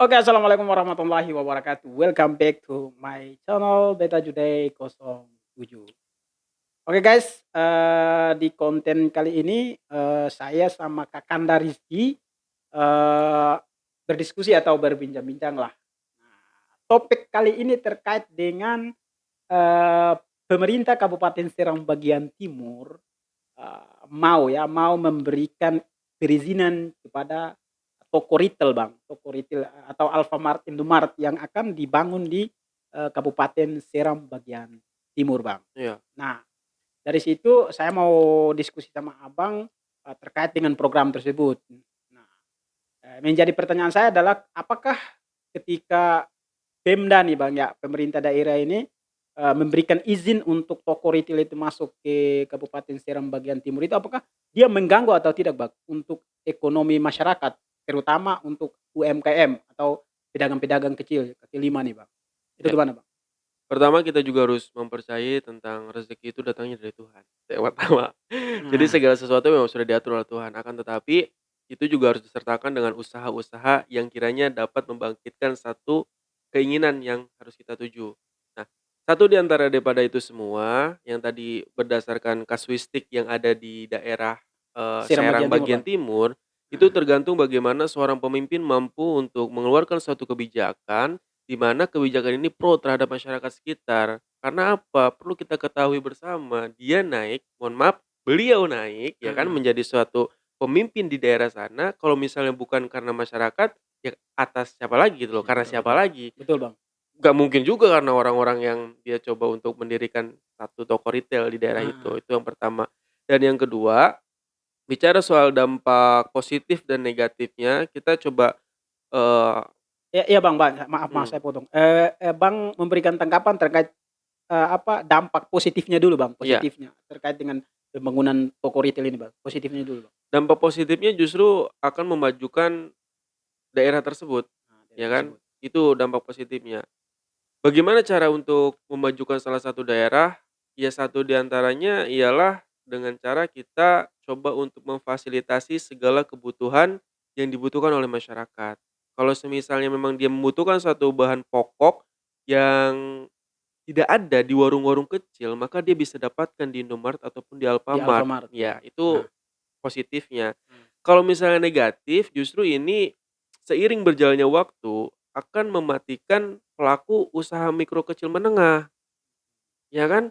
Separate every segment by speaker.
Speaker 1: Oke, assalamualaikum warahmatullahi wabarakatuh. Welcome back to my channel Beta Juday 07. Oke guys, di konten kali ini saya sama Kakanda Rizky eh, berdiskusi atau berbincang-bincang lah. Nah, topik kali ini terkait dengan eh, pemerintah Kabupaten Serang bagian timur mau memberikan perizinan kepada toko retail Bang, toko retail atau Alfamart, Indomart yang akan dibangun di Kabupaten Seram bagian timur Bang.
Speaker 2: Iya,
Speaker 1: Nah, dari situ saya mau diskusi sama Abang terkait dengan program tersebut. Nah, menjadi pertanyaan saya adalah apakah ketika Pemda nih Bang ya, pemerintah daerah ini memberikan izin untuk toko retail itu masuk ke Kabupaten Seram bagian timur itu apakah dia mengganggu atau tidak Bang untuk ekonomi masyarakat, terutama untuk UMKM atau pedagang-pedagang kecil, kaki lima nih Bang. Itu
Speaker 2: iya.
Speaker 1: gimana Bang?
Speaker 2: Pertama kita juga harus mempercayai tentang rezeki itu datangnya dari Tuhan, yang pertama. Jadi
Speaker 1: Nah,
Speaker 2: segala sesuatu memang sudah diatur oleh Tuhan, akan tetapi itu juga harus disertakan dengan usaha-usaha yang kiranya dapat membangkitkan satu keinginan yang harus kita tuju. Nah, satu di antara daripada itu semua, yang tadi berdasarkan kasuistik yang ada di daerah,
Speaker 1: Seram
Speaker 2: Serang
Speaker 1: bagian timur
Speaker 2: bagian
Speaker 1: Bang.
Speaker 2: timur, itu
Speaker 1: Nah,
Speaker 2: tergantung bagaimana seorang pemimpin mampu untuk mengeluarkan suatu kebijakan di mana kebijakan ini pro terhadap masyarakat sekitar. Karena apa? Perlu kita ketahui bersama, dia naik, mohon maaf, beliau naik ya kan
Speaker 1: ah,
Speaker 2: menjadi suatu pemimpin di daerah sana, kalau misalnya bukan karena masyarakat, ya atas siapa lagi gitu loh, karena
Speaker 1: betul
Speaker 2: siapa
Speaker 1: betul.
Speaker 2: lagi?
Speaker 1: Betul Bang.
Speaker 2: Gak mungkin juga karena orang-orang yang dia coba untuk mendirikan satu toko retail di daerah
Speaker 1: Ah,
Speaker 2: itu yang pertama. Dan yang kedua, bicara soal dampak positif dan negatifnya, kita coba, eee
Speaker 1: iya iya Bang Bang, maaf maaf
Speaker 2: mhm,
Speaker 1: saya potong. Bang memberikan tanggapan terkait dampak positifnya dulu Bang,
Speaker 2: iya.
Speaker 1: positifnya terkait dengan pembangunan toko retail ini Bang, positifnya dulu Bang.
Speaker 2: Dampak positifnya justru akan memajukan daerah tersebut,
Speaker 1: Nah, daerah
Speaker 2: ya kan?
Speaker 1: tersebut.
Speaker 2: Itu dampak positifnya. Bagaimana cara untuk memajukan salah satu daerah? Ya satu di antaranya ialah dengan cara kita coba untuk memfasilitasi segala kebutuhan yang dibutuhkan oleh masyarakat. Kalau semisalnya memang dia membutuhkan suatu bahan pokok yang tidak ada di warung-warung kecil, maka dia bisa dapatkan di Indomart ataupun di
Speaker 1: Di
Speaker 2: Alfamart.
Speaker 1: Alfamart
Speaker 2: Ya,
Speaker 1: betul.
Speaker 2: itu
Speaker 1: Nah,
Speaker 2: positifnya.
Speaker 1: mmm,
Speaker 2: Kalau misalnya negatif, justru ini seiring berjalannya waktu akan mematikan pelaku usaha mikro kecil menengah, ya kan?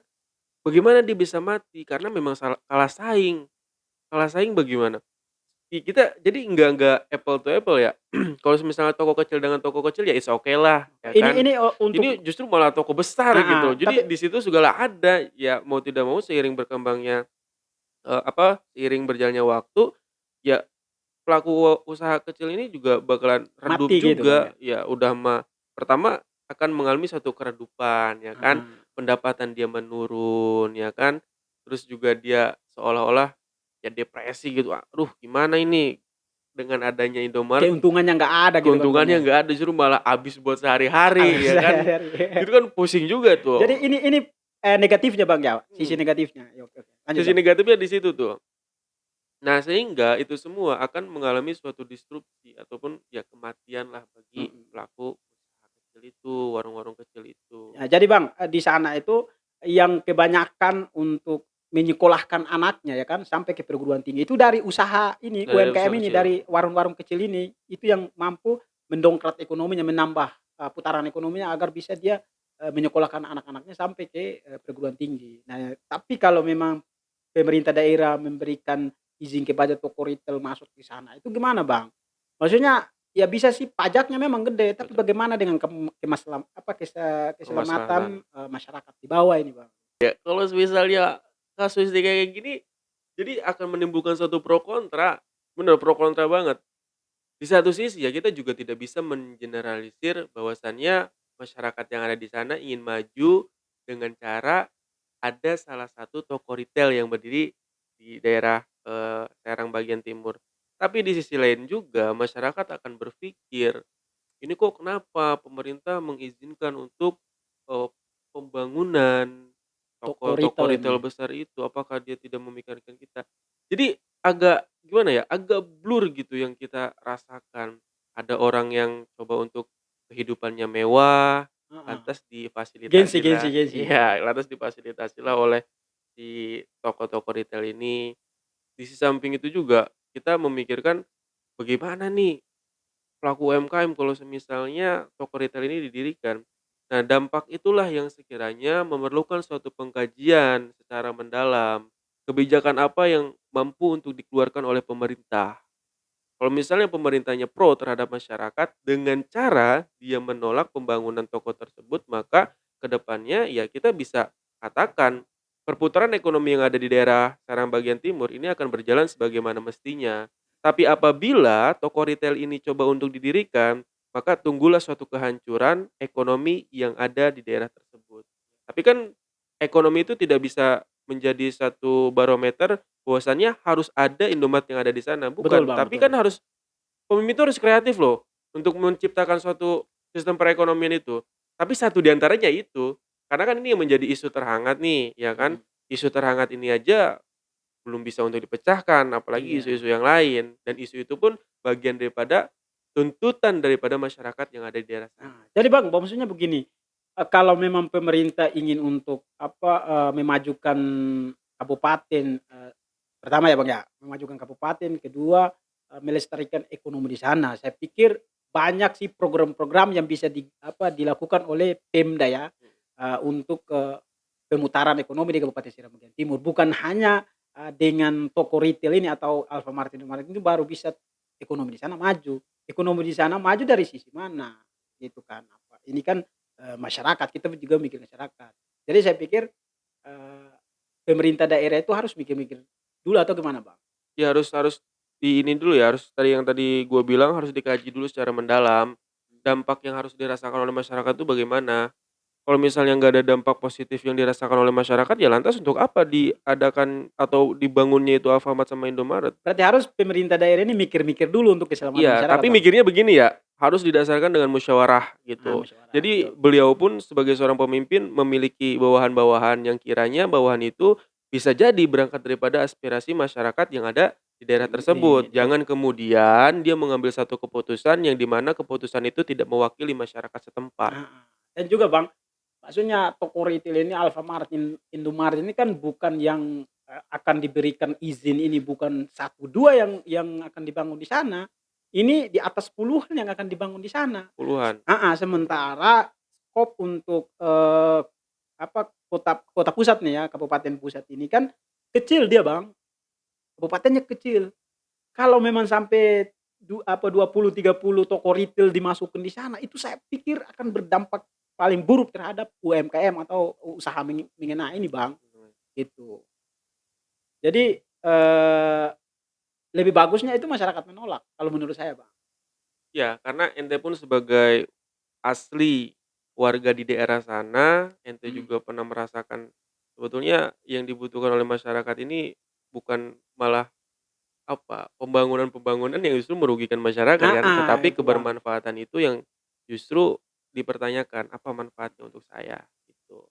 Speaker 2: Bagaimana dia bisa mati? Karena memang kalah saing. Kalah saing bagaimana? Kita jadi nggak apple to apple ya. Kalau misalnya toko kecil dengan toko kecil ya it's okay lah, ya kan.
Speaker 1: ini
Speaker 2: Ini
Speaker 1: untuk
Speaker 2: justru malah toko besar gitu.
Speaker 1: tapi
Speaker 2: Jadi di situ segala ada, ya mau tidak mau seiring berkembangnya, seiring berjalannya waktu, ya pelaku usaha kecil ini juga bakalan redup
Speaker 1: mati gitu Bang ya?
Speaker 2: juga, ya udah pertama akan mengalami suatu keredupan ya kan,
Speaker 1: Heeh.
Speaker 2: pendapatan dia menurun ya kan, terus juga dia seolah-olah ya depresi gitu, "Aduh gimana ini?" Dengan adanya Indomart,
Speaker 1: Keuntungannya nggak ada gitu kan Bang ya?
Speaker 2: keuntungannya nggak ada, justru malah habis buat sehari-hari
Speaker 1: Habis
Speaker 2: ya kan,
Speaker 1: sehari-hari.
Speaker 2: itu kan pusing juga
Speaker 1: Jadi
Speaker 2: tuh.
Speaker 1: ini negatifnya Bang ya? Sisi
Speaker 2: Mhm,
Speaker 1: negatifnya? Ya oke oke, lanjut
Speaker 2: sisi
Speaker 1: Bang.
Speaker 2: negatifnya di situ tuh. Nah, sehingga itu semua akan mengalami suatu disrupsi ataupun ya kematian lah bagi
Speaker 1: Mhm.
Speaker 2: pelaku usaha kecil itu, warung-warung kecil itu.
Speaker 1: Ya jadi Bang, di sana itu yang kebanyakan untuk menyekolahkan anaknya ya kan, sampai ke perguruan tinggi itu dari usaha ini,
Speaker 2: Dari
Speaker 1: UMKM
Speaker 2: usaha
Speaker 1: ini,
Speaker 2: kecil.
Speaker 1: dari warung-warung kecil ini, itu yang mampu mendongkrak ekonominya, menambah, putaran ekonominya agar bisa dia, menyekolahkan anak-anaknya sampai ke, perguruan tinggi. Nah, tapi kalau memang pemerintah daerah memberikan izin kepada toko retail masuk di sana, itu gimana Bang? Maksudnya, ya bisa sih pajaknya memang gede, tapi
Speaker 2: Betul,
Speaker 1: bagaimana dengan
Speaker 2: permasalahan.
Speaker 1: keselamatan, masyarakat di bawah ini Bang?
Speaker 2: Ya, kalau misalnya kasus kayak gini, jadi akan menimbulkan suatu pro kontra, bener pro kontra banget. Di satu sisi ya kita juga tidak bisa mengeneralisir bahwasannya masyarakat yang ada di sana ingin maju dengan cara ada salah satu toko retail yang berdiri di daerah, Serang bagian timur. Tapi di sisi lain juga masyarakat akan berpikir, "Ini kok kenapa pemerintah mengizinkan untuk, eee, pembangunan
Speaker 1: Toko
Speaker 2: toko-toko
Speaker 1: retail ini?
Speaker 2: retail besar itu? Apakah dia tidak memikirkan kita?" Jadi agak gimana ya, agak blur gitu yang kita rasakan. ada orang yang coba untuk kehidupannya mewah,
Speaker 1: Heeh.
Speaker 2: lantas
Speaker 1: Gengsi gengsi
Speaker 2: difasilitasilah
Speaker 1: gengsi.
Speaker 2: iya, lantas difasilitasilah oleh si toko-toko retail ini. Di sisi samping itu juga kita memikirkan bagaimana nih pelaku UMKM kalau semisalnya toko retail ini didirikan. Nah, dampak itulah yang sekiranya memerlukan suatu pengkajian secara mendalam. Kebijakan apa yang mampu untuk dikeluarkan oleh pemerintah. Kalau misalnya pemerintahnya pro terhadap masyarakat dengan cara dia menolak pembangunan toko tersebut, maka ke depannya ya kita bisa katakan perputaran ekonomi yang ada di daerah Serang bagian timur ini akan berjalan sebagaimana mestinya. Tapi apabila toko retail ini coba untuk didirikan, maka tunggulah suatu kehancuran ekonomi yang ada di daerah tersebut. Tapi kan ekonomi itu tidak bisa menjadi satu barometer bahwasannya harus ada Indomaret yang ada di sana,
Speaker 1: Betul
Speaker 2: bukan.
Speaker 1: Bang,
Speaker 2: Tapi
Speaker 1: betul.
Speaker 2: kan harus pemimpin itu harus kreatif loh, untuk menciptakan suatu sistem perekonomian itu. Tapi satu di antaranya itu, karena kan ini yang menjadi isu terhangat nih, ya kan.
Speaker 1: Mhm.
Speaker 2: Isu terhangat ini aja belum bisa untuk dipecahkan, apalagi
Speaker 1: Iya.
Speaker 2: isu-isu yang lain. Dan isu itu pun bagian daripada tuntutan daripada masyarakat yang ada di daerah sana.
Speaker 1: Nah, jadi Bang, maksudnya begini, kalau memang pemerintah ingin untuk apa, memajukan kabupaten, pertama ya Bang ya, memajukan kabupaten, kedua, melestarikan ekonomi di sana. Saya pikir banyak sih program-program yang bisa dilakukan oleh Pemda ya, untuk, pemutaran ekonomi di Kabupaten Seram bagian Timur. Bukan hanya, dengan toko retail ini atau Alfamart, Indomaret itu baru bisa ekonomi di sana maju. Ekonomi di sana maju dari sisi mana? Gitu kan. Ini kan, masyarakat, kita juga mikir masyarakat. Jadi saya pikir, eee, pemerintah daerah itu harus mikir-mikir dulu atau gimana, Bang?
Speaker 2: Ya harus harus di ini dulu ya, harus tadi yang tadi gue bilang harus dikaji dulu secara mendalam, dampak yang harus dirasakan oleh masyarakat itu bagaimana. Kalau misalnya nggak ada dampak positif yang dirasakan oleh masyarakat, ya lantas untuk apa diadakan atau dibangunnya itu Alfamart sama Indomaret?
Speaker 1: Berarti harus pemerintah daerah ini mikir-mikir dulu untuk keselamatan
Speaker 2: Iya,
Speaker 1: masyarakat,
Speaker 2: tapi
Speaker 1: Bang?
Speaker 2: mikirnya begini ya, harus didasarkan dengan musyawarah
Speaker 1: Ah,
Speaker 2: gitu.
Speaker 1: musyawarah,
Speaker 2: Jadi
Speaker 1: betul.
Speaker 2: beliau pun sebagai seorang pemimpin memiliki bawahan-bawahan yang kiranya bawahan itu bisa jadi berangkat daripada aspirasi masyarakat yang ada di daerah tersebut.
Speaker 1: Di
Speaker 2: Jangan kemudian dia mengambil satu keputusan yang di mana keputusan itu tidak mewakili masyarakat setempat.
Speaker 1: heeh. Dan juga, Bang, maksudnya toko retail ini Alfamart, Indomaret ini kan bukan yang, akan diberikan izin ini bukan satu 2 yang akan dibangun di sana. Ini di atas puluhan yang akan dibangun di sana.
Speaker 2: Puluhan.
Speaker 1: Heeh, sementara skop untuk, kota kota pusat nih ya, kabupaten pusat ini kan kecil dia, Bang, kabupatennya kecil. Kalau memang sampai 20, 30 toko retail dimasukin di sana, itu saya pikir akan berdampak paling buruk terhadap UMKM atau usaha menengah ini, Bang, gitu. Jadi, lebih bagusnya itu masyarakat menolak kalau menurut saya, Bang.
Speaker 2: Ya, karena ente pun sebagai asli warga di daerah sana, ente
Speaker 1: Mhm.
Speaker 2: juga pernah merasakan sebetulnya yang dibutuhkan oleh masyarakat ini bukan malah apa, pembangunan-pembangunan yang justru merugikan masyarakat kan,
Speaker 1: Heeh,
Speaker 2: tetapi
Speaker 1: itu, Bang.
Speaker 2: kebermanfaatan itu yang justru dipertanyakan, apa manfaatnya untuk saya, gitu.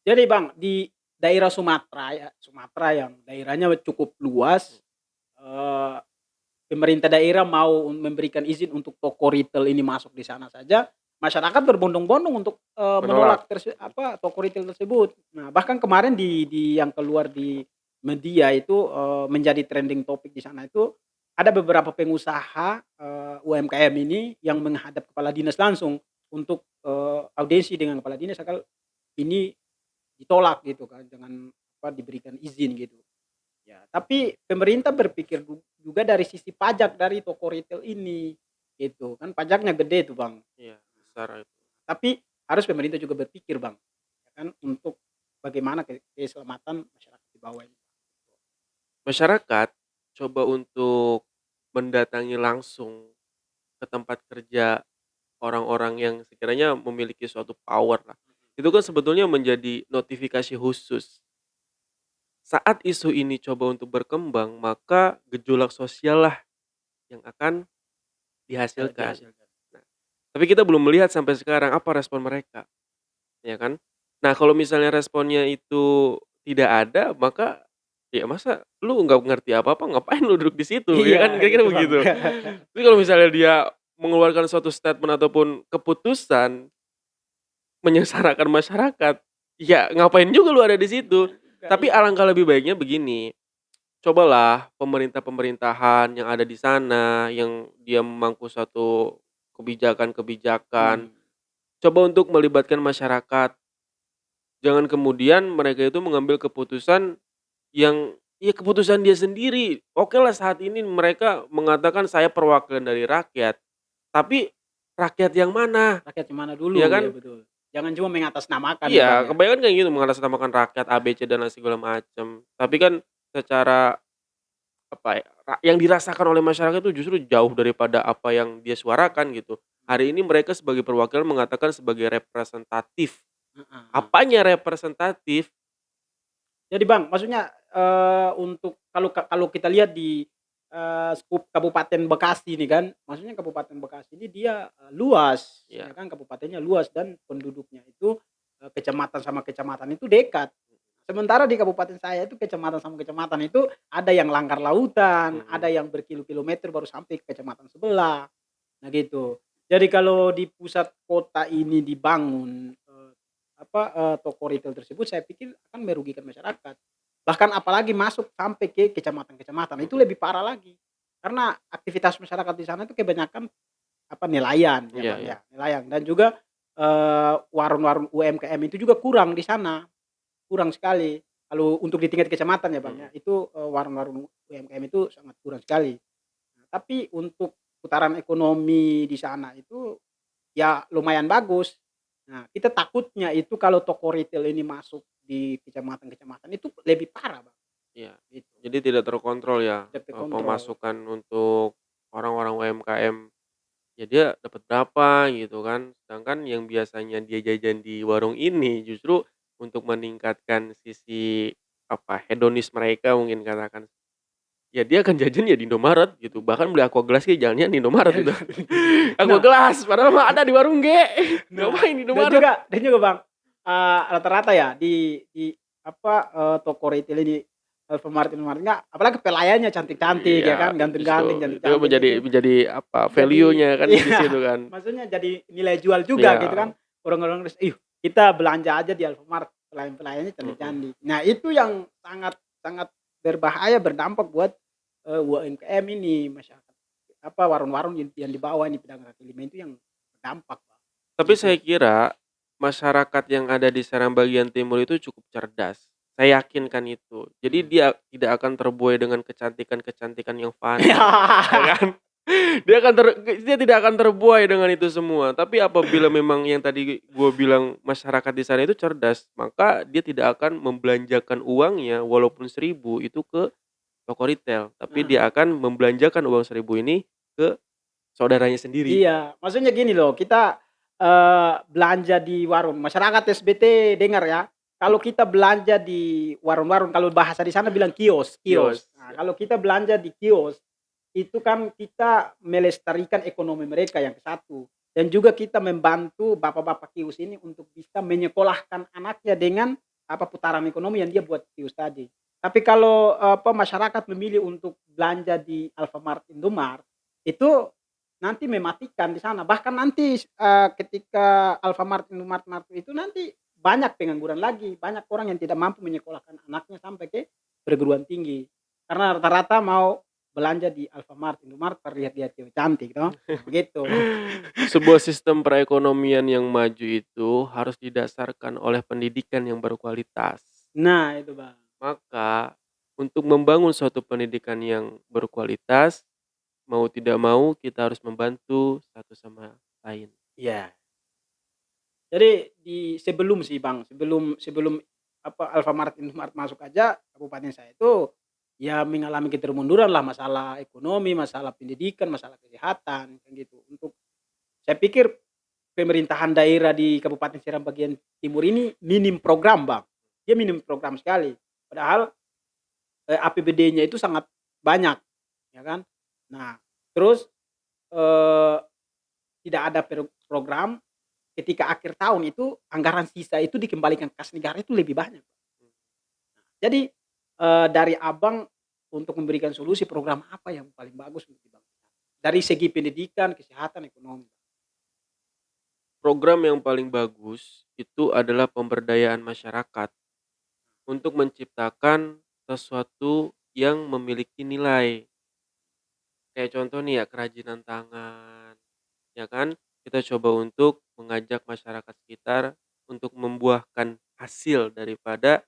Speaker 1: Jadi, Bang, di daerah Sumatera ya, Sumatera yang daerahnya cukup luas, eee, pemerintah daerah mau memberikan izin untuk toko retail ini masuk di sana saja, masyarakat berbondong-bondong untuk,
Speaker 2: Menolak.
Speaker 1: menolak toko retail tersebut. Nah, bahkan kemarin di yang keluar di media itu, menjadi trending topik di sana itu, ada beberapa pengusaha, UMKM ini yang menghadap kepala dinas langsung untuk, audiensi dengan kepala dinas agar ini ditolak gitu kan, dengan diberikan izin gitu. Ya, tapi pemerintah berpikir juga dari sisi pajak dari toko retail ini, gitu. Kan pajaknya gede tuh, Bang.
Speaker 2: Iya, besar itu.
Speaker 1: Tapi harus pemerintah juga berpikir, Bang, ya kan, untuk bagaimana keselamatan masyarakat di bawah ini.
Speaker 2: Masyarakat coba untuk mendatangi langsung ke tempat kerja orang-orang yang sekiranya memiliki suatu power lah. Itu kan sebetulnya menjadi notifikasi khusus. Saat isu ini coba untuk berkembang, maka gejolak sosial lah yang akan dihasilkan.
Speaker 1: Dihasilkan.
Speaker 2: Nah, tapi kita belum melihat sampai sekarang apa respon mereka, ya kan? Nah, kalau misalnya responnya itu tidak ada, maka ya masa lu nggak ngerti apa-apa, ngapain lu duduk di situ, ya
Speaker 1: Iya,
Speaker 2: kan? Kira-kira
Speaker 1: gitu, Bang.
Speaker 2: begitu. Tapi kalau misalnya dia mengeluarkan suatu statement ataupun keputusan menyengsarakan masyarakat, ya ngapain juga lu ada di situ.
Speaker 1: Bener juga,
Speaker 2: Tapi
Speaker 1: iya.
Speaker 2: alangkah lebih baiknya begini, cobalah pemerintah-pemerintahan yang ada di sana, yang dia memangku suatu kebijakan-kebijakan,
Speaker 1: Hmm.
Speaker 2: coba untuk melibatkan masyarakat. Jangan kemudian mereka itu mengambil keputusan yang ya keputusan dia sendiri. Oke lah saat ini mereka mengatakan saya perwakilan dari rakyat, tapi rakyat yang mana?
Speaker 1: Rakyat yang mana
Speaker 2: Ya
Speaker 1: dulu, ya
Speaker 2: kan?
Speaker 1: betul. Jangan cuma mengatasnamakan ya, Bang,
Speaker 2: Iya,
Speaker 1: ya.
Speaker 2: kebanyakan kayak gitu mengatasnamakan rakyat A, B, C, dan lain segala macam. Tapi kan secara apa ya, yang dirasakan oleh masyarakat itu justru jauh daripada apa yang dia suarakan gitu. Hari ini mereka sebagai perwakilan mengatakan sebagai representatif.
Speaker 1: Heeh heeh.
Speaker 2: Apanya representatif?
Speaker 1: Jadi Bang, maksudnya, untuk kalau kita lihat di, skup Kabupaten Bekasi ini kan, maksudnya Kabupaten Bekasi ini dia, luas,
Speaker 2: Ya,
Speaker 1: ya kan, kabupatennya luas dan penduduknya itu, kecamatan sama kecamatan itu dekat. Sementara di kabupaten saya itu kecamatan sama kecamatan itu ada yang langgar lautan, ada
Speaker 2: mhm,
Speaker 1: yang berkilo-kilometer baru sampai ke kecamatan sebelah. Nah gitu. Jadi kalau di pusat kota ini dibangun, toko retail tersebut saya pikir akan merugikan masyarakat. Bahkan apalagi masuk sampai ke kecamatan-kecamatan, itu
Speaker 2: mhm.
Speaker 1: lebih parah lagi. Karena aktivitas masyarakat di sana itu kebanyakan nelayan ya,
Speaker 2: Iya
Speaker 1: Bang,
Speaker 2: iya.
Speaker 1: ya, nelayan dan juga, warung-warung UMKM itu juga kurang di sana, kurang sekali. Kalau untuk di tingkat kecamatan ya, Bang, ya,
Speaker 2: Mhm.
Speaker 1: itu, warung-warung UMKM itu sangat kurang sekali. Nah, tapi untuk putaran ekonomi di sana itu ya lumayan bagus. Nah, kita takutnya itu kalau toko retail ini masuk di kecamatan-kecamatan itu lebih parah, Bang,
Speaker 2: Iya.
Speaker 1: gitu.
Speaker 2: Jadi tidak terkontrol ya,
Speaker 1: Tidak terkontrol.
Speaker 2: pemasukan untuk orang-orang UMKM. Ya dia dapat berapa gitu kan, sedangkan yang biasanya dia jajan di warung ini justru untuk meningkatkan sisi, apa, hedonis mereka mungkin katakan, ya dia akan jajan ya di Indomaret gitu, bahkan beli Aqua gelas ge jangannya di Indomaret gitu. Aqua
Speaker 1: Nah
Speaker 2: gelas padahal mah ada di warung ge,
Speaker 1: nah,
Speaker 2: ngapain di
Speaker 1: dan
Speaker 2: Indomaret?
Speaker 1: juga, Bang, rata-rata ya toko retail ini, Alfamart enggak, apalagi pelayannya cantik-cantik ya
Speaker 2: Iya,
Speaker 1: kan, ganteng-ganteng,
Speaker 2: justru itu
Speaker 1: cantik-cantik
Speaker 2: menjadi
Speaker 1: itu
Speaker 2: menjadi apa,
Speaker 1: jadi
Speaker 2: value-nya kan di
Speaker 1: iya,
Speaker 2: situ kan.
Speaker 1: maksudnya jadi nilai jual juga gitu
Speaker 2: Iya,
Speaker 1: kan. Orang-orang terus, "Ih, kita belanja aja di Alfamart, pelayan-pelayannya
Speaker 2: mhm.
Speaker 1: cantik-cantik." Nah, itu yang sangat sangat berbahaya, berdampak buat, UMKM ini, masyarakat warung-warung yang di bawah ini, pedagang kaki lima itu yang berdampak, Bang,
Speaker 2: Tapi saya
Speaker 1: gitu.
Speaker 2: kira, masyarakat yang ada di Serang bagian timur itu cukup cerdas. Saya yakinkan itu. Jadi
Speaker 1: Mhm.
Speaker 2: dia tidak akan terbuai dengan kecantikan-kecantikan yang fana, ya kan? Dia akan dia tidak akan terbuai dengan itu semua. Tapi apabila memang yang tadi gue bilang masyarakat di sana itu cerdas, maka dia tidak akan membelanjakan uangnya walaupun 1.000 itu ke toko retail, tapi
Speaker 1: Heeh.
Speaker 2: dia akan membelanjakan uang 1.000 ini ke saudaranya sendiri.
Speaker 1: Iya, maksudnya gini loh, kita, belanja di warung, masyarakat SBT dengar ya, kalau kita belanja di warung-warung, kalau bahasa di sana bilang kios kios.
Speaker 2: Kios,
Speaker 1: Nah,
Speaker 2: ya.
Speaker 1: kalau kita belanja di kios, itu kan kita melestarikan ekonomi mereka yang ke satu, dan juga kita membantu bapak-bapak kios ini untuk bisa menyekolahkan anaknya dengan, putaran ekonomi yang dia buat kios tadi. Tapi kalau, masyarakat memilih untuk belanja di Alfamart, Indomart, itu nanti mematikan di sana, bahkan nanti, ketika Alfamart, Indomaret itu nanti banyak pengangguran lagi, banyak orang yang tidak mampu menyekolahkan anaknya sampai ke perguruan tinggi. Karena rata-rata mau belanja di Alfamart, Indomaret per lihat-lihat cewek cantik toh, nah begitu.
Speaker 2: Sebuah sistem perekonomian yang maju itu harus didasarkan oleh pendidikan yang berkualitas.
Speaker 1: Nah itu, Bang.
Speaker 2: Maka, untuk membangun suatu pendidikan yang berkualitas, mau tidak mau kita harus membantu satu sama lain.
Speaker 1: Iya. Jadi sebelum sih, Bang, sebelum sebelum Alfamart, Indomaret masuk aja, kabupaten saya itu ya mengalami ketermunduran lah, masalah ekonomi, masalah pendidikan, masalah kesehatan, kan gitu. Saya pikir pemerintahan daerah di Kabupaten Seram bagian timur ini minim program, Bang. Dia minim program sekali. Padahal, APBD-nya itu sangat banyak, ya kan. Nah, terus, eee, tidak ada program, ketika akhir tahun itu anggaran sisa itu dikembalikan ke kas negara itu lebih banyak. Jadi, dari Abang untuk memberikan solusi program apa yang paling bagus untuk dibangkitkan? dari segi pendidikan, kesehatan, ekonomi.
Speaker 2: Program yang paling bagus itu adalah pemberdayaan masyarakat untuk menciptakan sesuatu yang memiliki nilai. Kayak contoh nih ya, kerajinan tangan, ya kan? Kita coba untuk mengajak masyarakat sekitar untuk membuahkan hasil daripada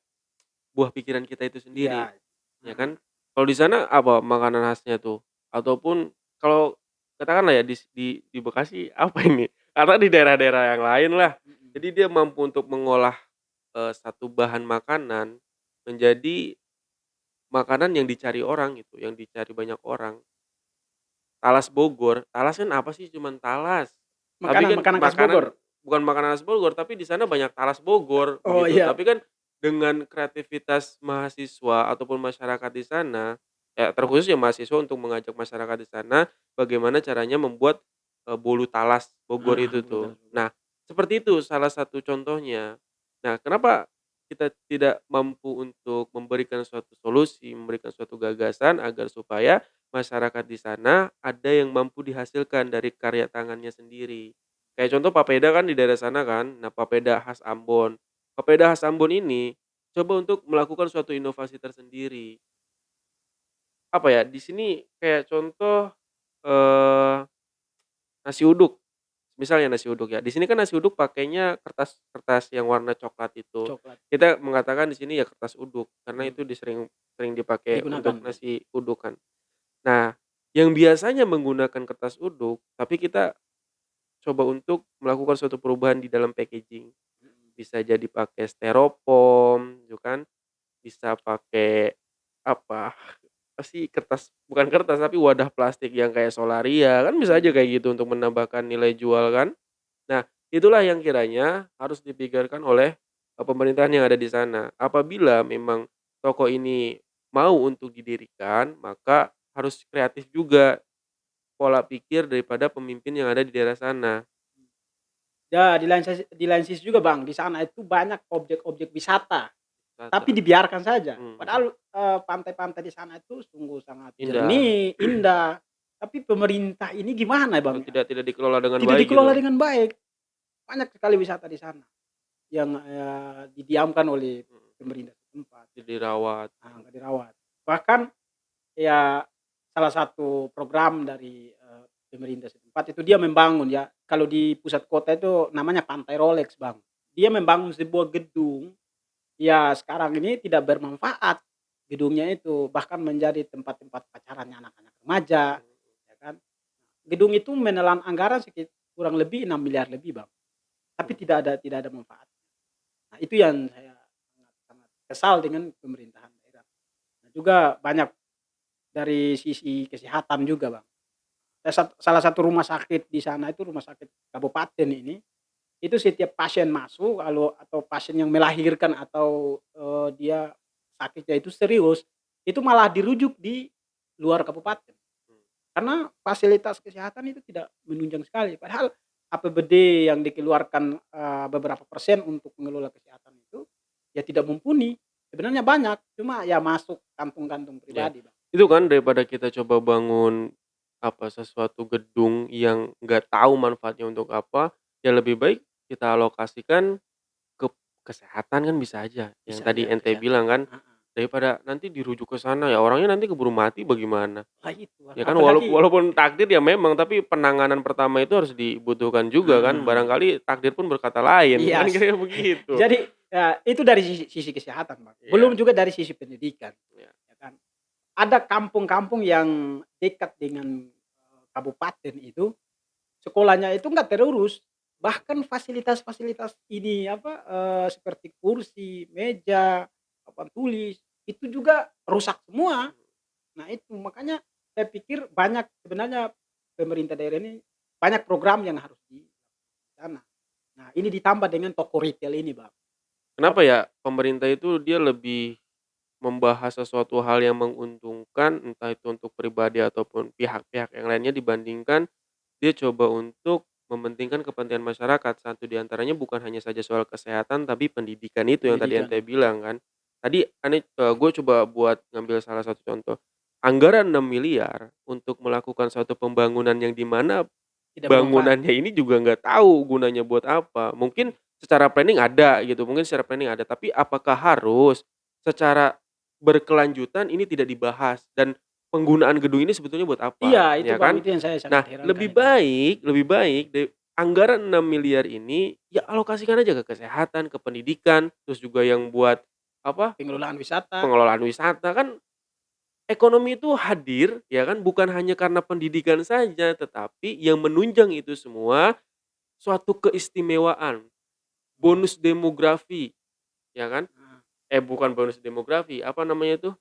Speaker 2: buah pikiran kita itu sendiri,
Speaker 1: Iya,
Speaker 2: ya
Speaker 1: heeh,
Speaker 2: kan? Kalau di sana apa makanan khasnya tuh? Ataupun kalau katakanlah ya di Bekasi apa ini? Atau di daerah-daerah yang lain lah.
Speaker 1: mhm.
Speaker 2: Jadi dia mampu untuk mengolah, satu bahan makanan menjadi makanan yang dicari orang gitu, yang dicari banyak orang. Talas Bogor, talas kan apa sih, cuman talas. Tapi
Speaker 1: Makanan
Speaker 2: kan
Speaker 1: makanan khas
Speaker 2: makanan
Speaker 1: Bogor?
Speaker 2: bukan makanan khas Bogor, tapi di sana banyak talas Bogor
Speaker 1: Oh,
Speaker 2: begitu.
Speaker 1: iya.
Speaker 2: Tapi kan dengan kreativitas mahasiswa ataupun masyarakat di sana, ya terkhusus ya mahasiswa untuk mengajak masyarakat di sana bagaimana caranya membuat, bolu talas Bogor
Speaker 1: Ah,
Speaker 2: itu
Speaker 1: bulu
Speaker 2: tuh.
Speaker 1: talas Bogor.
Speaker 2: Nah, seperti itu salah satu contohnya. Nah, kenapa kita tidak mampu untuk memberikan suatu solusi, memberikan suatu gagasan agar supaya masyarakat di sana ada yang mampu dihasilkan dari karya tangannya sendiri. Kayak contoh papeda kan di daerah sana kan. Nah, papeda khas Ambon. Papeda khas Ambon ini coba untuk melakukan suatu inovasi tersendiri. Apa ya, di sini kayak contoh, eee, nasi uduk. Misalnya nasi uduk ya, di sini kan nasi uduk pakainya kertas kertas yang warna coklat itu.
Speaker 1: Coklat,
Speaker 2: Kita mengatakan di sini ya kertas uduk, karena
Speaker 1: mhm,
Speaker 2: itu sering sering dipakai
Speaker 1: digunakan
Speaker 2: untuk
Speaker 1: kan?
Speaker 2: nasi uduk kan. Nah, yang biasanya menggunakan kertas uduk, tapi kita coba untuk melakukan suatu perubahan di dalam packaging.
Speaker 1: Mhm.
Speaker 2: Bisa jadi pakai styrofoam, gitu kan, bisa pakai apa, apa sih, kertas bukan kertas, tapi wadah plastik yang kayak Solaria, kan bisa aja
Speaker 1: Mhm.
Speaker 2: kayak gitu untuk menambahkan nilai jual kan. Nah, itulah yang kiranya harus dipikirkan oleh, pemerintahan yang ada di sana. Apabila memang toko ini mau untuk didirikan, maka harus kreatif juga pola pikir daripada pemimpin yang ada di daerah sana.
Speaker 1: Ya, di lain sisi juga Bang, di sana itu banyak objek-objek wisata, tapi
Speaker 2: Wisata,
Speaker 1: dibiarkan saja.
Speaker 2: mhm,
Speaker 1: Padahal, pantai-pantai di sana itu sungguh sangat
Speaker 2: indah,
Speaker 1: jernih, indah, tapi pemerintah ini gimana Bang ya,
Speaker 2: tidak tidak dikelola dengan
Speaker 1: tidak
Speaker 2: baik
Speaker 1: dikelola
Speaker 2: gitu,
Speaker 1: dengan baik. Banyak sekali wisata di sana yang, didiamkan oleh
Speaker 2: mhm,
Speaker 1: pemerintah setempat,
Speaker 2: tidak dirawat,
Speaker 1: nggak dirawat. Bahkan ya, salah satu program dari, pemerintah setempat itu dia membangun ya, kalau di pusat kota itu namanya Pantai Rolex, Bang. Dia membangun sebuah gedung, ya sekarang ini tidak bermanfaat gedungnya itu, bahkan menjadi tempat-tempat pacarannya anak-anak remaja,
Speaker 2: mhm,
Speaker 1: ya kan. Gedung itu menelan anggaran kurang lebih 6 miliar lebih, Bang, tapi
Speaker 2: mhm,
Speaker 1: tidak ada manfaat. Nah, itu yang saya sangat sangat kesal dengan pemerintahan daerah. Nah, juga banyak dari sisi kesehatan juga, Bang. Salah satu rumah sakit di sana itu rumah sakit kabupaten ini, itu setiap pasien masuk atau pasien yang melahirkan atau, dia sakitnya itu serius, itu malah dirujuk di luar kabupaten.
Speaker 2: mhm,
Speaker 1: Karena fasilitas kesehatan itu tidak menunjang sekali. Padahal APBD yang dikeluarkan, beberapa persen untuk mengelola kesehatan itu, ya tidak mumpuni. Sebenarnya banyak, cuma ya masuk kantong-kantong
Speaker 2: iya.
Speaker 1: pribadi, Bang.
Speaker 2: Itu kan daripada kita coba bangun, apa, sesuatu gedung yang nggak tahu manfaatnya untuk apa, ya lebih baik kita alokasikan ke kesehatan kan bisa aja, yang
Speaker 1: Bisa
Speaker 2: tadi
Speaker 1: aja
Speaker 2: ente
Speaker 1: kesehatan.
Speaker 2: bilang kan,
Speaker 1: Heeh.
Speaker 2: daripada nanti dirujuk ke sana ya orangnya nanti keburu mati bagaimana?
Speaker 1: Lah itu,
Speaker 2: Ya kan
Speaker 1: apalagi
Speaker 2: walaupun takdir ya memang, tapi penanganan pertama itu harus dibutuhkan juga kan,
Speaker 1: heeh,
Speaker 2: barangkali takdir pun berkata lain,
Speaker 1: iya
Speaker 2: kan kira-kira begitu.
Speaker 1: jadi, ya itu dari sisi kesehatan, Bang. Belum
Speaker 2: Iya,
Speaker 1: juga dari sisi pendidikan,
Speaker 2: iya,
Speaker 1: ya kan. Ada kampung-kampung yang dekat dengan, kabupaten itu, sekolahnya itu nggak terurus, bahkan fasilitas-fasilitas ini, apa, seperti kursi, meja, papan tulis, itu juga rusak semua. Nah itu, makanya saya pikir banyak sebenarnya pemerintah daerah ini, banyak program yang harus di sana. Nah ini ditambah dengan toko retail ini, Bang.
Speaker 2: kenapa
Speaker 1: Ap
Speaker 2: ya pemerintah itu dia lebih membahas sesuatu hal yang menguntungkan, entah itu untuk pribadi ataupun pihak-pihak yang lainnya dibandingkan dia coba untuk mementingkan kepentingan masyarakat, satu di antaranya bukan hanya saja soal kesehatan, tapi pendidikan itu yang tadi
Speaker 1: pendidikan
Speaker 2: ente
Speaker 1: ya.
Speaker 2: bilang kan. Tadi gue coba buat ngambil salah satu contoh, anggaran 6 miliar untuk melakukan suatu pembangunan yang di mana
Speaker 1: Tidak bermanfaat.
Speaker 2: bangunannya ini juga nggak tahu gunanya buat apa. Mungkin secara planning ada gitu, mungkin secara planning ada, tapi apakah harus secara berkelanjutan ini tidak dibahas dan penggunaan gedung ini sebetulnya buat
Speaker 1: Iya,
Speaker 2: apa,
Speaker 1: itu
Speaker 2: ya
Speaker 1: Bang,
Speaker 2: kan?
Speaker 1: itu yang saya sangat
Speaker 2: Nah,
Speaker 1: herankan
Speaker 2: lebih
Speaker 1: itu.
Speaker 2: baik lebih baik anggaran 6 miliar ini ya alokasikan aja ke kesehatan, ke pendidikan, terus juga yang buat apa,
Speaker 1: Pengelolaan wisata.
Speaker 2: pengelolaan wisata kan. Ekonomi itu hadir, ya kan, bukan hanya karena pendidikan saja, tetapi yang menunjang itu semua suatu keistimewaan,
Speaker 1: Mmm,
Speaker 2: bonus demografi, ya kan.
Speaker 1: heeh.
Speaker 2: Bukan bonus demografi, apa namanya itu,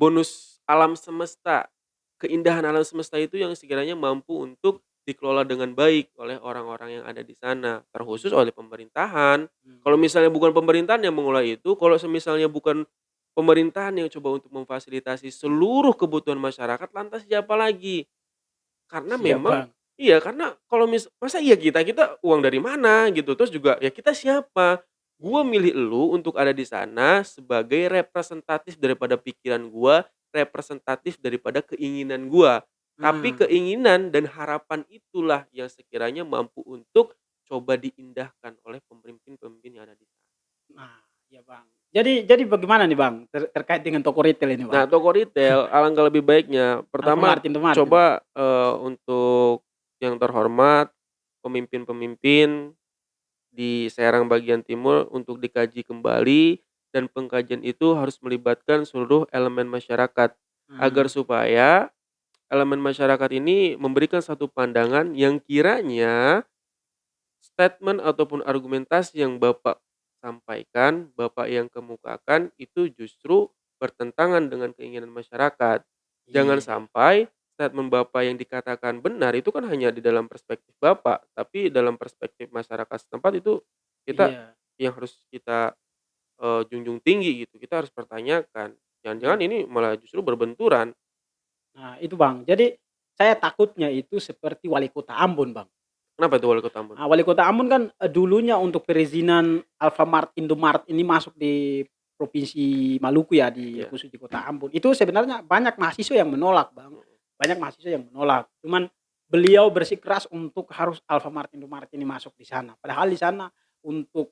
Speaker 2: bonus alam semesta, keindahan alam semesta itu yang sekiranya mampu untuk dikelola dengan baik oleh orang-orang yang ada di sana, terkhusus oleh pemerintahan. Kalau
Speaker 1: Mmm,
Speaker 2: misalnya bukan pemerintahan yang mengelola itu, kalau semisalnya bukan pemerintahan yang coba untuk memfasilitasi seluruh kebutuhan masyarakat, lantas siapa lagi? Karena
Speaker 1: siap
Speaker 2: memang
Speaker 1: Bang.
Speaker 2: iya, karena kalau masa iya kita uang dari mana gitu, terus juga ya kita siapa? Gua
Speaker 1: Iya.
Speaker 2: milih elu untuk ada di sana sebagai representatif daripada pikiran gua, representatif daripada keinginan gua. Tapi
Speaker 1: Mmm,
Speaker 2: keinginan dan harapan itulah yang sekiranya mampu untuk coba diindahkan oleh pemimpin-pemimpin yang ada di sana.
Speaker 1: nah, iya Bang. Jadi bagaimana nih Bang, terkait dengan toko ritel ini Bang?
Speaker 2: Nah, toko ritel alangkah lebih baiknya pertama
Speaker 1: Alfamart, Indomaret nih Bang?
Speaker 2: coba, untuk yang terhormat pemimpin-pemimpin di Serang bagian timur untuk dikaji kembali dan pengkajian itu harus melibatkan seluruh elemen masyarakat, agar
Speaker 1: Mmm,
Speaker 2: supaya elemen masyarakat ini memberikan satu pandangan yang kiranya statement ataupun argumentasi yang Bapak sampaikan, Bapak yang kemukakan itu justru bertentangan dengan keinginan masyarakat. Jangan
Speaker 1: iya,
Speaker 2: sampai statement Bapak yang dikatakan benar itu kan hanya di dalam perspektif Bapak, tapi dalam perspektif masyarakat setempat itu kita
Speaker 1: iya,
Speaker 2: yang harus kita, junjung tinggi gitu, kita harus pertanyakan. Jangan-jangan
Speaker 1: iya.
Speaker 2: ini malah justru berbenturan.
Speaker 1: Nah itu Bang, jadi saya takutnya itu seperti wali kota Ambon Bang.
Speaker 2: Kenapa itu Wali Kota Ambon?
Speaker 1: Wali kota Ambon kan, dulunya untuk perizinan Alfamart, Indomaret ini masuk di Provinsi Maluku ya, di
Speaker 2: Iya,
Speaker 1: khusus di kota Ambon. Itu sebenarnya banyak mahasiswa yang menolak, Bang.
Speaker 2: mhm,
Speaker 1: Banyak mahasiswa yang menolak. Cuman beliau bersikeras untuk harus Alfamart, Indomaret ini masuk di sana. Padahal di sana untuk,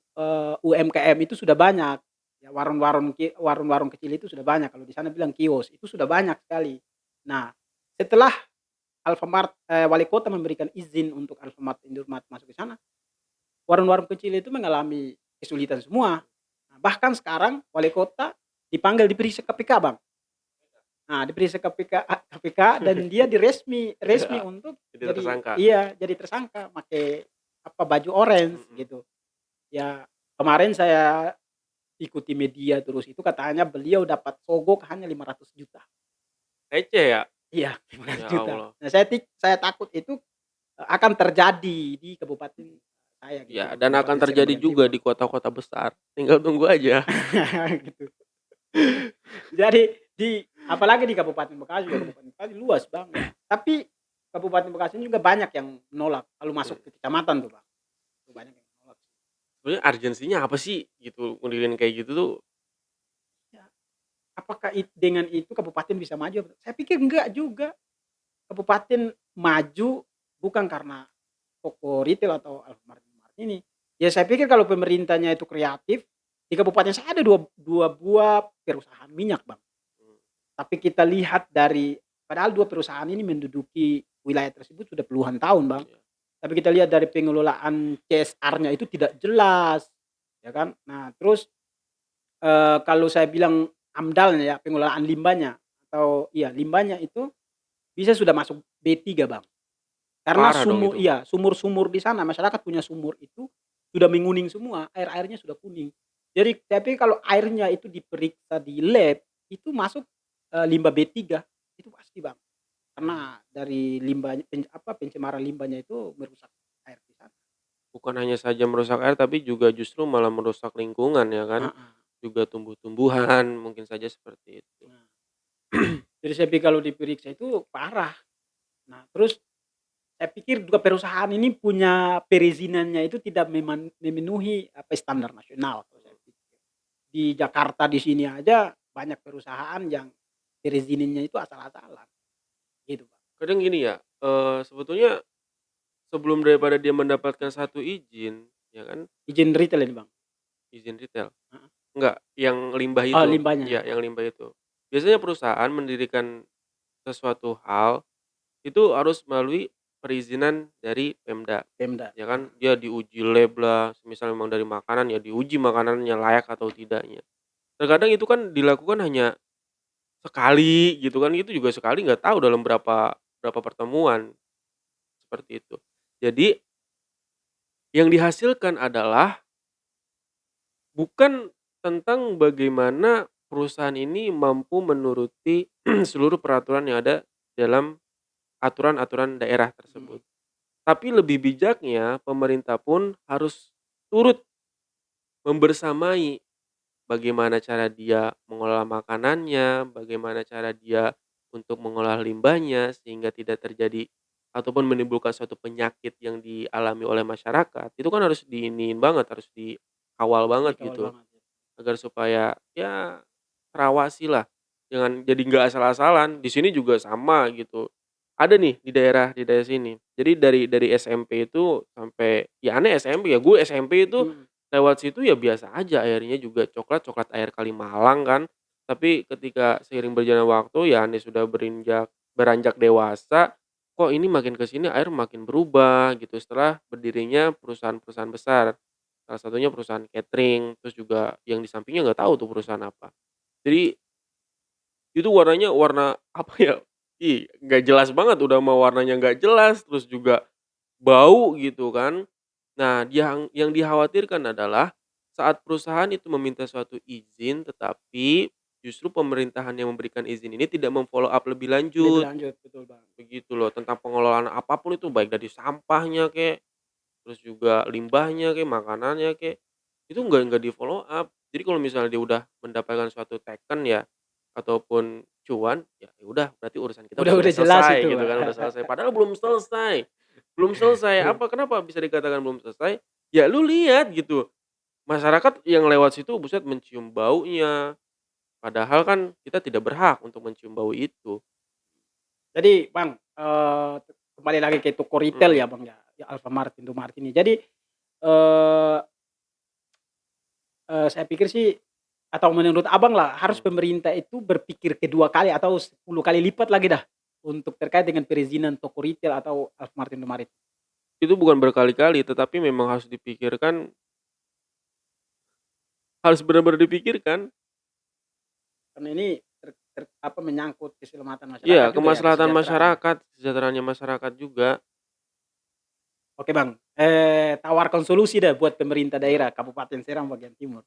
Speaker 1: UMKM itu sudah banyak. Ya warung-warung kecil itu sudah banyak. Kalau di sana bilang kios, itu sudah banyak sekali. Nah, setelah Alfamart, wali kota memberikan izin untuk Alfamart, Indomaret masuk ke sana, warung-warung kecil itu mengalami kesulitan semua. Nah, bahkan sekarang wali kota dipanggil diperiksa KPK, Bang. Nah, diperiksa KPK dan dia resmi
Speaker 2: iya,
Speaker 1: untuk
Speaker 2: jadi
Speaker 1: jadi
Speaker 2: tersangka.
Speaker 1: iya, jadi tersangka pakai apa, baju orange
Speaker 2: Mhm,
Speaker 1: gitu. Ya, kemarin saya ikuti media terus, itu katanya beliau dapat sogok hanya 500 juta.
Speaker 2: receh ya?
Speaker 1: Iya, lima ratus
Speaker 2: Ya
Speaker 1: juta.
Speaker 2: Allah.
Speaker 1: Nah, saya takut itu, akan terjadi di kabupaten saya gitu,
Speaker 2: Ya,
Speaker 1: di
Speaker 2: dan akan
Speaker 1: Kabupaten Serang
Speaker 2: terjadi
Speaker 1: bagian
Speaker 2: juga
Speaker 1: timur.
Speaker 2: di kota-kota besar, tinggal tunggu aja.
Speaker 1: Gitu. Jadi apalagi di Kabupaten Bekasi juga, Kabupaten Bekasi luas, Bang, ya. Tapi Kabupaten Bekasi juga banyak yang menolak kalau masuk
Speaker 2: Mhm.
Speaker 1: ke kecamatan tuh, Bang. Itu banyak yang menolak.
Speaker 2: Sebenarnya urgensinya apa sih gitu ngelirin kayak gitu tuh?
Speaker 1: Ya, apakah dengan itu kabupaten bisa maju? Saya pikir enggak juga. Kabupaten maju bukan karena toko retail atau Alfamart ini. Ya saya pikir kalau pemerintahnya itu kreatif, di kabupaten saya ada dua buah perusahaan minyak, Bang.
Speaker 2: Mmm,
Speaker 1: Tapi kita lihat dari padahal 2 perusahaan ini menduduki wilayah tersebut sudah puluhan tahun, Bang.
Speaker 2: iya.
Speaker 1: Tapi kita lihat dari pengelolaan CSR-nya itu tidak jelas, ya kan. Nah terus, kalau saya bilang AMDAL-nya ya, pengelolaan limbahnya atau iya limbahnya itu bisa sudah masuk B3, Bang. Karena
Speaker 2: Parah dong itu.
Speaker 1: sumur-sumur di sana, masyarakat punya sumur itu sudah menguning semua, air-airnya sudah kuning. Jadi tapi kalau airnya itu diperiksa di lab, itu masuk, limbah B3, itu pasti, Bang.
Speaker 2: Mmm.
Speaker 1: Karena dari limbahnya pencemaran limbahnya itu merusak air di sana.
Speaker 2: Bukan hanya saja merusak air, tapi juga justru malah merusak lingkungan ya kan,
Speaker 1: Heeh.
Speaker 2: juga tumbuh-tumbuhan mungkin saja seperti itu.
Speaker 1: Nah, jadi saya pikir kalau diperiksa itu parah. Nah, terus saya pikir juga perusahaan ini punya perizinannya itu tidak memenuhi apa, standar nasional kalau saya pikir. Di Jakarta di sini aja banyak perusahaan yang perizinannya itu asal-asalan, gitu, Bang.
Speaker 2: Kadang gini ya, sebetulnya sebelum daripada dia mendapatkan satu izin, ya kan,
Speaker 1: Izin retail ini, Bang?
Speaker 2: izin retail.
Speaker 1: Heeh.
Speaker 2: Enggak, yang limbah
Speaker 1: Oh,
Speaker 2: itu.
Speaker 1: limbahnya?
Speaker 2: Ya,
Speaker 1: Oh,
Speaker 2: yang limbah itu. Biasanya perusahaan mendirikan sesuatu hal itu harus melalui perizinan dari Pemda,
Speaker 1: Pemda,
Speaker 2: ya kan. Dia diuji lab lah, semisal memang dari makanan ya diuji makanannya layak atau tidaknya. Terkadang itu kan dilakukan hanya sekali gitu kan, itu juga sekali nggak tahu dalam berapa berapa pertemuan, seperti itu. Jadi yang dihasilkan adalah bukan tentang bagaimana perusahaan ini mampu menuruti seluruh peraturan yang ada dalam aturan-aturan daerah
Speaker 1: mhm,
Speaker 2: tersebut. Tapi lebih bijaknya pemerintah pun harus turut membersamai bagaimana cara dia mengolah makanannya, bagaimana cara dia untuk mengolah limbahnya sehingga tidak terjadi ataupun menimbulkan suatu penyakit yang dialami oleh masyarakat. Itu kan harus diiniin banget, harus dikawal banget
Speaker 1: dikawal
Speaker 2: gitu.
Speaker 1: banget ya.
Speaker 2: Agar supaya ya terawasi lah, jangan jadi nggak asal-asalan. Di sini juga sama gitu. Ada nih di daerah sini. Jadi dari SMP itu sampai ya aneh SMP ya, gue SMP itu
Speaker 1: Mhm,
Speaker 2: lewat situ ya biasa aja airnya juga coklat, coklat air Kalimalang kan. Tapi ketika seiring berjalannya waktu ya aneh sudah beranjak dewasa, kok ini makin ke sini air makin berubah gitu setelah berdirinya perusahaan-perusahaan besar. Salah satunya perusahaan catering, terus juga yang di sampingnya nggak tahu tuh perusahaan apa. Jadi itu warnanya warna apa ya, nggak jelas banget, udah mau warnanya nggak jelas, terus juga bau gitu kan. Nah, yang dikhawatirkan adalah saat perusahaan itu meminta suatu izin, tetapi justru pemerintahan yang memberikan izin ini tidak mem-follow up lebih
Speaker 1: lebih
Speaker 2: lanjut,
Speaker 1: lanjut, betul, Bang.
Speaker 2: begitu loh, tentang pengelolaan apapun itu, baik dari sampahnya kek, terus juga limbahnya kek, makanannya kek, itu nggak di-follow up. Jadi kalau misalnya dia udah mendapatkan suatu teken ya, ataupun cuan, ya udah berarti urusan kita udah
Speaker 1: Udah jelas
Speaker 2: selesai
Speaker 1: itu,
Speaker 2: gitu
Speaker 1: Bang.
Speaker 2: kan, udah selesai. Padahal belum selesai. Belum selesai, apa kenapa bisa dikatakan belum selesai? Ya lu lihat gitu, masyarakat yang lewat situ buset mencium baunya, padahal kan kita tidak berhak untuk mencium bau itu.
Speaker 1: Jadi, Bang, kembali lagi ke toko retail
Speaker 2: Mhm,
Speaker 1: ya, Bang, ya, ya Alfamart, Indomaret ini. Jadi, eee saya pikir sih atau menurut Abang lah, harus
Speaker 2: mhm.
Speaker 1: pemerintah itu berpikir kedua kali atau 10 kali lipat lagi dah, untuk terkait dengan perizinan toko retail atau Alfamart, Indomaret.
Speaker 2: Itu bukan berkali-kali, tetapi memang harus dipikirkan, harus benar-benar dipikirkan.
Speaker 1: Karena ini apa, menyangkut keselamatan
Speaker 2: Iya,
Speaker 1: masyarakat juga ya,
Speaker 2: kemaslahatan
Speaker 1: kesejahteraan.
Speaker 2: masyarakat, kesejahteraannya masyarakat juga.
Speaker 1: Oke, Bang, tawarkan solusi deh buat pemerintah daerah Kabupaten Serang bagian timur,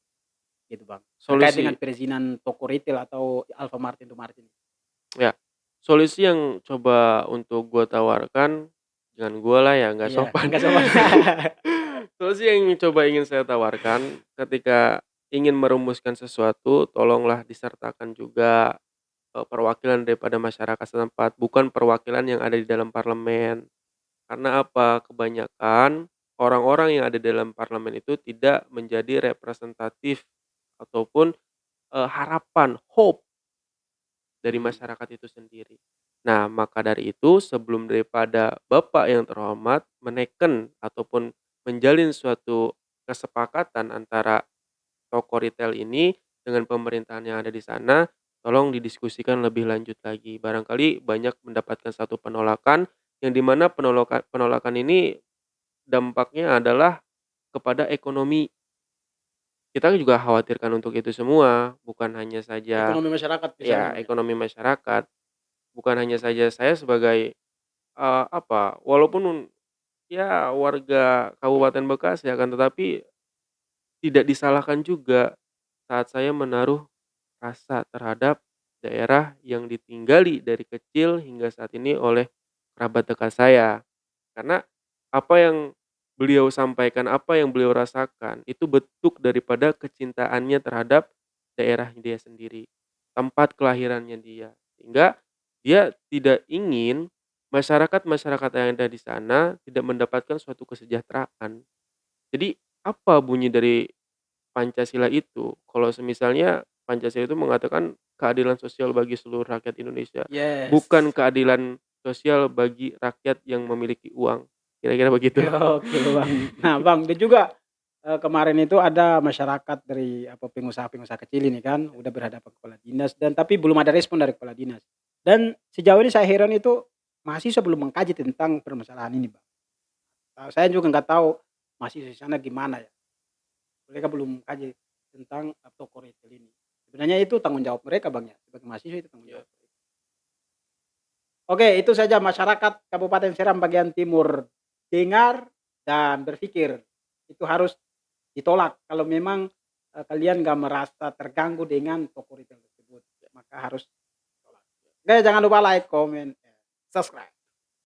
Speaker 1: gitu, Bang. Terkait dengan
Speaker 2: Solusi
Speaker 1: perizinan toko retail atau Alfamart, Indomaret ini.
Speaker 2: ya, solusi yang coba untuk gua tawarkan, jangan gua lah ya, nggak
Speaker 1: Iya,
Speaker 2: sopan.
Speaker 1: enggak sopan.
Speaker 2: Solusi yang coba ingin saya tawarkan, ketika ingin merumuskan sesuatu, tolonglah disertakan juga, perwakilan daripada masyarakat setempat, bukan perwakilan yang ada di dalam parlemen. Karena apa? Kebanyakan orang-orang yang ada di dalam parlemen itu tidak menjadi representatif ataupun, harapan, hope dari
Speaker 1: Mmm,
Speaker 2: masyarakat itu sendiri. Nah, maka dari itu sebelum daripada Bapak yang terhormat meneken ataupun menjalin suatu kesepakatan antara toko retail ini dengan pemerintahan yang ada di sana, tolong didiskusikan lebih lanjut lagi. Barangkali banyak mendapatkan satu penolakan, yang di mana penolakan ini dampaknya adalah kepada ekonomi. Kita juga khawatirkan untuk itu semua, bukan hanya saja
Speaker 1: ekonomi masyarakat di sana,
Speaker 2: ya
Speaker 1: Bang, ya?
Speaker 2: ekonomi masyarakat, bukan hanya saja saya sebagai, apa, walaupun ya warga Kabupaten Bekasi, akan tetapi tidak disalahkan juga saat saya menaruh rasa terhadap daerah yang ditinggali dari kecil hingga saat ini oleh kerabat dekat saya. Karena apa yang beliau sampaikan, apa yang beliau rasakan, itu bentuk daripada kecintaannya terhadap daerah dia sendiri, tempat kelahirannya dia. Sehingga dia tidak ingin masyarakat-masyarakat yang ada di sana tidak mendapatkan suatu kesejahteraan. Jadi apa bunyi dari Pancasila itu? Kalau semisalnya Pancasila itu mengatakan keadilan sosial bagi seluruh rakyat Indonesia,
Speaker 1: Yes.
Speaker 2: bukan keadilan sosial bagi rakyat yang memiliki uang. Kira-kira begitu.
Speaker 1: Oke, Bang. Nah, Bang, dan juga, kemarin itu ada masyarakat dari, pengusaha-pengusaha kecil ini kan, udah berhadapan ke kepala dinas dan tapi belum ada respon dari kepala dinas. Dan sejauh ini saya heran itu mahasiswa belum mengkaji tentang permasalahan ini, Bang. Saya juga nggak tahu mahasiswa di sana gimana ya, mereka belum kaji tentang, toko retail ini. Sebenarnya itu tanggung jawab mereka, Bang, ya, sebagai mahasiswa itu tanggung
Speaker 2: Ya.
Speaker 1: jawab. Oke, itu saja masyarakat Kabupaten Seram bagian timur dengar dan berpikir. Itu harus ditolak kalau memang, kalian nggak merasa terganggu dengan toko retail tersebut, maka harus ditolak. Oke, jangan lupa like, comment, and subscribe.